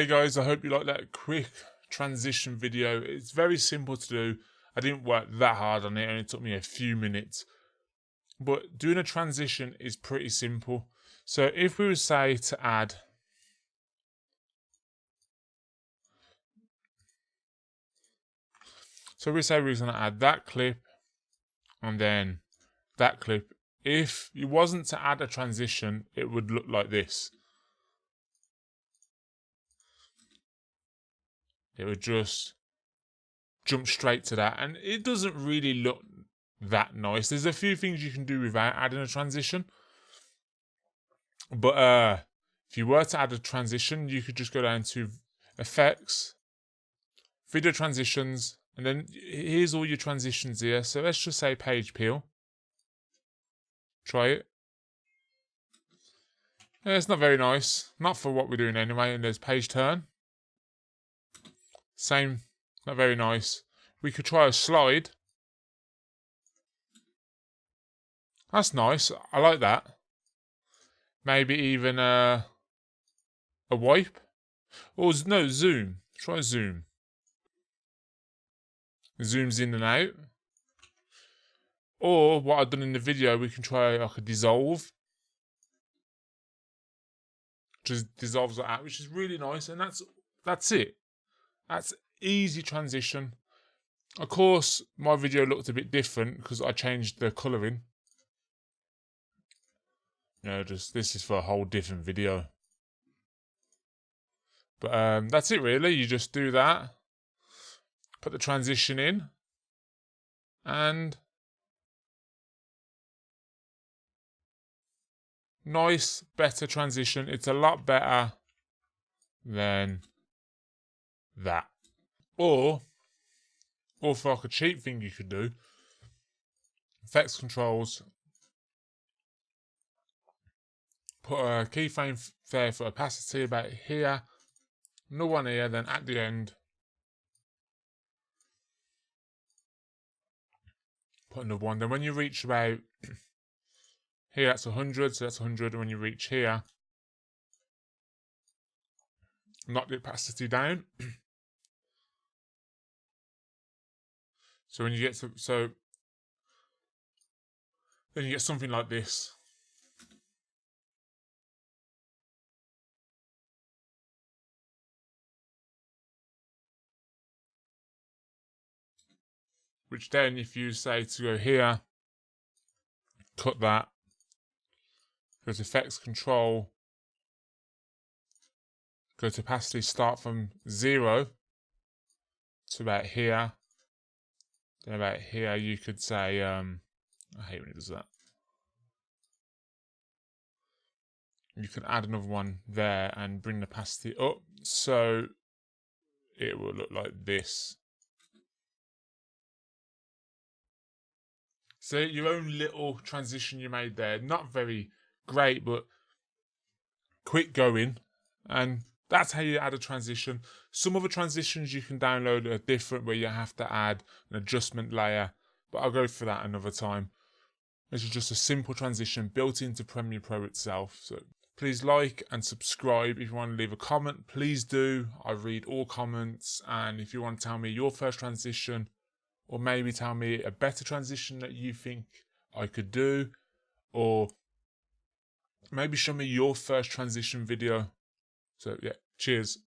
Hey guys, I hope you like that quick transition video. It's very simple to do. I didn't work that hard on it, and it took me a few minutes. But doing a transition is pretty simple. So if we were say to add we're going to add that clip and then that clip. If it wasn't to add a transition, it would look like this. It would just jump straight to that, and it doesn't really look that nice. There's a few things you can do without adding a transition, but if you were to add a transition, you could just go down to effects, video transitions, and then here's all your transitions here. So let's just say page peel. Try it. Yeah, it's not very nice, not for what we're doing anyway. And there's page turn, same, not very nice. We could try a slide. That's nice, I like that. Maybe even a wipe, or no, zoom. Try zoom. Zooms in and out. Or what I've done in the video, we can try like a dissolve. Just dissolves it out, which is really nice, and that's it. That's easy transition. Of course, my video looked a bit different because I changed the colouring. Just this is for a whole different video. But that's it really. You just do that, put the transition in, and nice, better transition. It's a lot better than that. Or for like a cheap thing you could do, effects controls, put a keyframe there for opacity about here, another one here, then at the end put another one. Then when you reach about here, that's 100, so that's 100. And when you reach here, knock the opacity down. So when you get then you get something like this. Which then, if you say to go here, cut that, go to effects control, go to opacity, start from 0 to about here. Then about here, you could say, I hate when it does that. You can add another one there and bring the opacity up, so it will look like this. So your own little transition you made there, not very great, but quick going, and that's how you add a transition. Some other transitions you can download are different, where you have to add an adjustment layer, but I'll go for that another time. This is just a simple transition built into Premiere Pro itself. So please like and subscribe. If you want to leave a comment, please do. I read all comments, and if you want to tell me your first transition, or maybe tell me a better transition that you think I could do, or maybe show me your first transition video. So yeah, cheers.